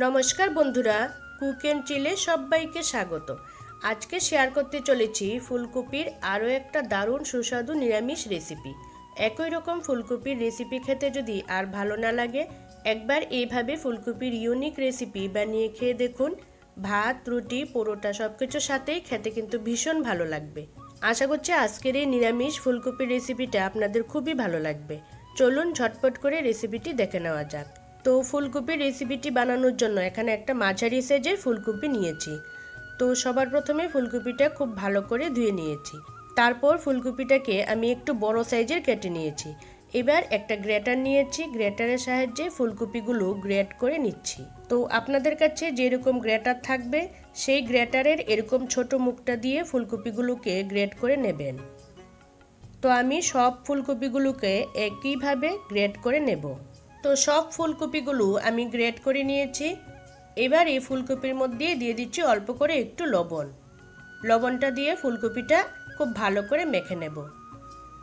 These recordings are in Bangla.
নমস্কার বন্ধুরা, কুক এন্ড চিলে সবাইকে স্বাগত। আজকে শেয়ার করতে চলেছি ফুলকপির আরও একটা দারুণ সুস্বাদু নিরামিষ রেসিপি। একই রকম ফুলকপির রেসিপি খেতে যদি আর ভালো না লাগে, একবার এইভাবে ফুলকপির ইউনিক রেসিপি বানিয়ে খেয়ে দেখুন। ভাত, রুটি, পরোটা সব কিছুর সাথেই খেতে কিন্তু ভীষণ ভালো লাগবে। আশা করছি আজকের এই নিরামিষ ফুলকপির রেসিপিটা আপনাদের খুবই ভালো লাগবে। চলুন ঝটপট করে রেসিপিটি দেখে নেওয়া যাক। তো ফুলকপির রেসিপিটি বানানোর জন্য এখানে একটা মাঝারি সাইজের ফুলকপি নিয়েছি। তো সবার প্রথমে ফুলকপিটা খুব ভালো করে ধুয়ে নিয়েছি। তারপর ফুলকপিটাকে আমি একটু বড় সাইজের কেটে নিয়েছি। এবার একটা গ্রেটার নিয়েছি, গ্রেটারের সাহায্যে ফুলকপিগুলো গ্রেট করে নিচ্ছি। তো আপনাদের কাছে যেরকম গ্রেটার থাকবে সেই গ্রেটারের এরকম ছোট মুখটা দিয়ে ফুলকপিগুলোকে গ্রেট করে নেবেন। তো আমি সব ফুলকপিগুলোকে একইভাবে গ্রেট করে নেব। তো সব ফুলকপিগুলো আমি গ্রেট করে নিয়েছি। এবার এই ফুলকপির মধ্যে দিয়ে দিচ্ছি অল্প করে একটু লবণ। লবণটা দিয়ে ফুলকপিটা খুব ভালো করে মেখে নেব।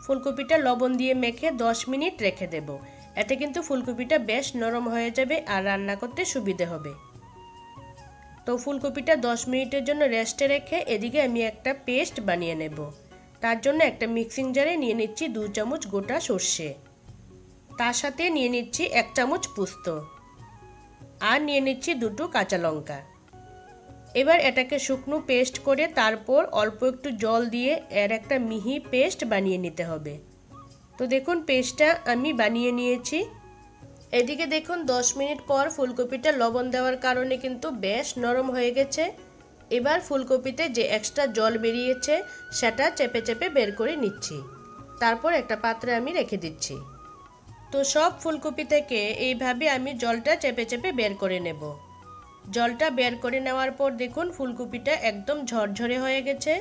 ফুলকপিটা লবণ দিয়ে মেখে 10 মিনিট রেখে দেব। এতে কিন্তু ফুলকপিটা বেশ নরম হয়ে যাবে আর রান্না করতে সুবিধে হবে। তো ফুলকপিটা 10 মিনিটের জন্য রেস্টে রেখে এদিকে আমি একটা পেস্ট বানিয়ে নেব। তার জন্য একটা মিক্সিং জারে নিয়ে নিচ্ছি 2 চামচ গোটা সর্ষে, তার সাথে নিয়ে নিচ্ছি 1 চামচ পোস্ত, আর নিয়ে নিচ্ছি 2টো কাঁচা লঙ্কা। এবার এটাকে শুকনো পেস্ট করে তারপর অল্প একটু জল দিয়ে এর একটা মিহি পেস্ট বানিয়ে নিতে হবে। তো দেখুন পেস্টটা আমি বানিয়ে নিয়েছি। এদিকে দেখুন 10 মিনিট পর ফুলকপিটা লবণ দেওয়ার কারণে কিন্তু বেশ নরম হয়ে গেছে। এবার ফুলকপিতে যে এক্সট্রা জল বেরিয়েছে সেটা চেপে চেপে বের করে নিচ্ছি। তারপর একটা পাত্রে আমি রেখে দিচ্ছি। তো সব ফুলকপি থেকে এইভাবে আমি জলটা চেপে চেপে বের করে নেব। জলটা বের করে নেওয়ার পর দেখুন ফুলকপিটা একদম ঝরঝরে হয়ে গেছে,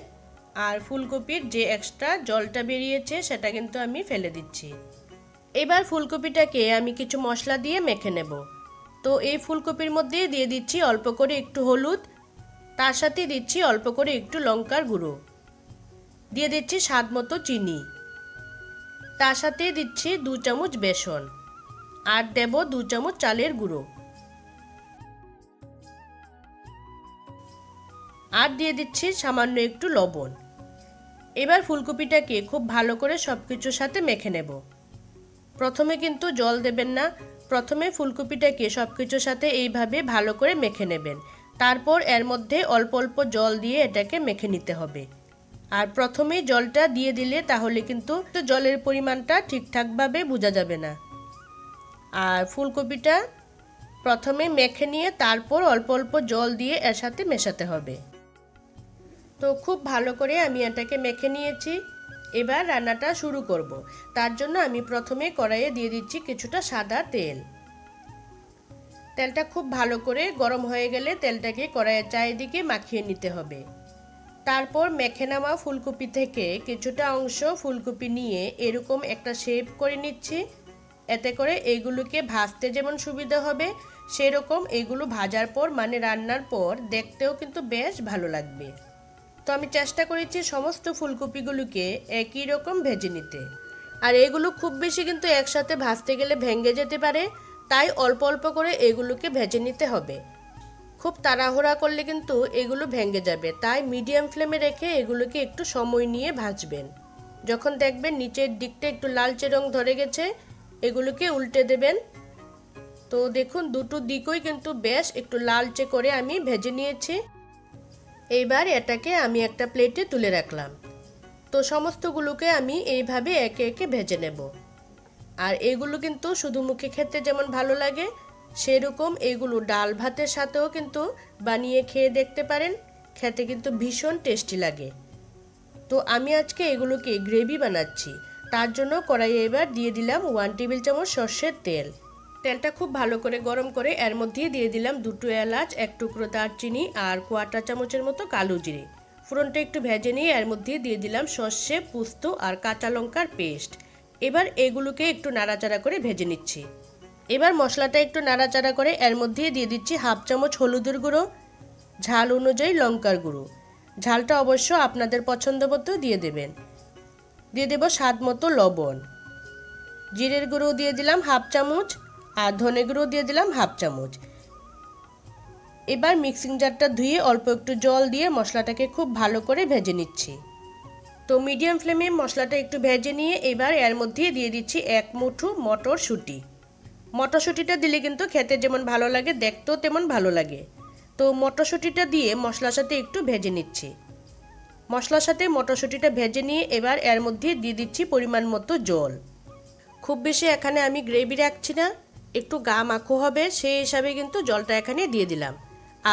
আর ফুলকপির যে এক্সট্রা জলটা বেরিয়েছে সেটা কিন্তু আমি ফেলে দিচ্ছি। এবার ফুলকপিটাকে আমি কিছু মশলা দিয়ে মেখে নেব। তো এই ফুলকপির মধ্যে দিয়ে দিচ্ছি অল্প করে একটু হলুদ, তার সাথে দিচ্ছি অল্প করে একটু লঙ্কার গুঁড়ো, দিয়ে দিচ্ছি স্বাদ মতো চিনি, তার সাথে দিচ্ছি 2 চামচ বেসন, আর দেব 2 চামচ চালের গুঁড়ো, আর দিয়ে দিচ্ছি সামান্য একটু লবণ। এবার ফুলকপিটাকে খুব ভালো করে সব কিছুর সাথে মেখে নেব। প্রথমে কিন্তু জল দেবেন না, প্রথমে ফুলকপিটাকে সব কিছুর সাথে এইভাবে ভালো করে মেখে নেবেন। তারপর এর মধ্যে অল্প অল্প জল দিয়ে এটাকে মেখে নিতে হবে। আর প্রথমেই জলটা দিয়ে দিলে তাহলে কিন্তু জলের পরিমাণটা ঠিকঠাকভাবে বোঝা যাবে না। আর ফুলকপিটা প্রথমে মেখে নিয়ে তারপর অল্প অল্প জল দিয়ে এর সাথে মেশাতে হবে। তো খুব ভালো করে আমি এটাকে মেখে নিয়েছি। এবার রান্নাটা শুরু করব। তার জন্য আমি প্রথমে কড়াইয়ে দিয়ে দিচ্ছি কিছুটা সাদা তেল। তেলটা খুব ভালো করে গরম হয়ে গেলে তেলটাকে কড়াইয়ের চারিদিকে মাখিয়ে নিতে হবে। তারপর মেখে নেওয়া ফুলকপি থেকে কিছুটা অংশ ফুলকপি নিয়ে এরকম একটা শেপ করে নিচ্ছি। এতে করে এইগুলোকে ভাজতে যেমন সুবিধা হবে, সেরকম এইগুলো ভাজার পর মানে রান্নার পর দেখতেও কিন্তু বেশ ভালো লাগবে। তো আমি চেষ্টা করেছি সমস্ত ফুলকপিগুলোকে একই রকম ভেজে নিতে। আর এগুলো খুব বেশি কিন্তু একসাথে ভাজতে গেলে ভেঙে যেতে পারে, তাই অল্প অল্প করে এগুলোকে ভেজে নিতে হবে। খুব তাড়াহুড়া করলে কিন্তু এগুলো ভেঙে যাবে, তাই মিডিয়াম ফ্লেমে রেখে এগুলোকে একটু সময় নিয়ে ভাজবেন। যখন দেখবেন নিচের দিকটা একটু লালচে রং ধরে গেছে, এগুলোকে উল্টে দেবেন। তো দেখুন দুটো দিকই কিন্তু বেশ একটু লালচে করে আমি ভেজে নিয়েছি। এইবার এটাকে আমি একটা প্লেটে তুলে রাখলাম। তো সমস্তগুলোকে আমি এইভাবে একে একে ভেজে নেব। আর এগুলো কিন্তু শুধু মুখে খেতে যেমন ভালো লাগে, সেরকম এগুলো ডাল ভাতের সাথেও কিন্তু বানিয়ে খেয়ে দেখতে পারেন। খেতে কিন্তু ভীষণ টেস্টি লাগে। তো আমি আজকে এগুলোকে গ্রেভি বানাচ্ছি। তার জন্য কড়াইয়ে এবার দিয়ে দিলাম 1 টেবিল চামচ সর্ষের তেল। তেলটা খুব ভালো করে গরম করে এর মধ্যে দিয়ে দিলাম 2টো এলাচ, 1 টুকরো দারচিনি আর 1/4 চামচের মতো কালো জিরে। ফোড়নটা একটু ভেজে নিয়ে এর মধ্যে দিয়ে দিলাম সর্ষে, পোস্ত আর কাঁচা লঙ্কার পেস্ট। এবার এগুলোকে একটু নাড়াচাড়া করে ভেজে নিচ্ছি। এবার মশলাটা একটু নাড়াচাড়া করে এর মধ্যে দিয়ে দিচ্ছি 1/2 চামচ হলুদের গুঁড়ো, ঝাল অনুযায়ী লঙ্কার গুঁড়ো। ঝালটা অবশ্য আপনাদের পছন্দ মতো দিয়ে দেবেন। দিয়ে দেব স্বাদ মতো লবণ। জিরের গুঁড়ো দিয়ে দিলাম 1/2 চামচ, আর ধনে গুঁড়ো দিয়ে দিলাম 1/2 চামচ। এবার মিক্সিং জারটা ধুয়ে অল্প একটু জল দিয়ে মশলাটাকে খুব ভালো করে ভেজে নিচ্ছি। তো মিডিয়াম ফ্লেমে মশলাটা একটু ভেজে নিয়ে এবার এর মধ্যে দিয়ে দিচ্ছি 1 মুঠো মটরশুঁটি। মটরশুঁটিটা দিলে কিন্তু খেতে যেমন ভালো লাগে দেখতেও তেমন ভালো লাগে। তো মটরশুঁটিটা দিয়ে মশলার সাথে একটু ভেজে নিচ্ছি। মশলার সাথে মটরশুঁটিটা ভেজে নিয়ে এবার এর মধ্যে দিয়ে দিচ্ছি পরিমাণ মতো জল। খুব বেশি এখানে আমি গ্রেভি রাখছি না, একটু গা মাখো হবে সেই হিসাবে কিন্তু জলটা এখানে দিয়ে দিলাম।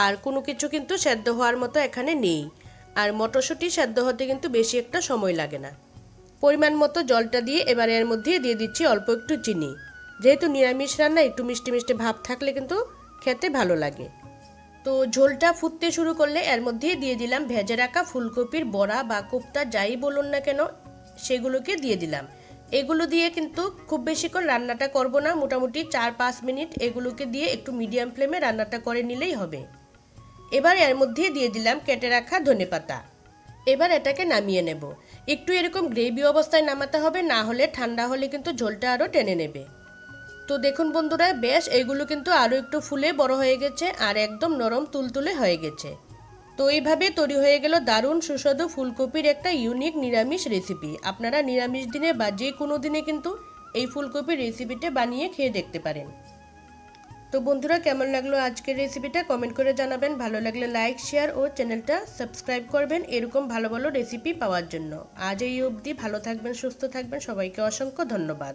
আর কোনো কিছু কিন্তু সেদ্ধ হওয়ার মতো এখানে নেই, আর মটরশুঁটি সেদ্ধ হতে কিন্তু বেশি একটা সময় লাগে না। পরিমাণ মতো জলটা দিয়ে এবার এর মধ্যে দিয়ে দিচ্ছি অল্প একটু চিনি। যেহেতু নিরামিষ রান্না একটু মিষ্টি মিষ্টি ভাব থাকলে কিন্তু খেতে ভালো লাগে। তো ঝোলটা ফুটতে শুরু করলে এর মধ্যে দিয়ে দিলাম ভেজে রাখা ফুলকপির বড়া বা কোপ্তা যাই বলুন না কেন সেগুলোকে দিয়ে দিলাম। এগুলো দিয়ে কিন্তু খুব বেশিক্ষণ রান্নাটা করব না, মোটামুটি 4-5 মিনিট এগুলোকে দিয়ে একটু মিডিয়াম ফ্লেমে রান্নাটা করে নিলেই হবে। এবার এর মধ্যে দিয়ে দিলাম কেটে রাখা ধনেপাতা। এবার এটাকে নামিয়ে নেব। একটু এরকম গ্রেভি অবস্থায় নামাতে হবে, না হলে ঠান্ডা হলে কিন্তু ঝোলটা আরও টেনে নেবে। তো দেখুন বন্ধুরা, বেশ এগুলো কিন্তু আরও একটু ফুলে বড় হয়ে গেছে আর একদম নরম তুলতুলে হয়ে গেছে। তো এইভাবে তৈরি হয়ে গেল দারুণ সুস্বাদু ফুলকপির একটা ইউনিক নিরামিষ রেসিপি। আপনারা নিরামিষ দিনে বা যে কোনো দিনে কিন্তু এই ফুলকপির রেসিপিটা বানিয়ে খেয়ে দেখতে পারেন। তো বন্ধুরা, কেমন লাগলো আজকের রেসিপিটা কমেন্ট করে জানাবেন। ভালো লাগলে লাইক, শেয়ার ও চ্যানেলটা সাবস্ক্রাইব করবেন এরকম ভালো ভালো রেসিপি পাওয়ার জন্য। আজ এই অবধি, ভালো থাকবেন, সুস্থ থাকবেন, সবাইকে অসংখ্য ধন্যবাদ।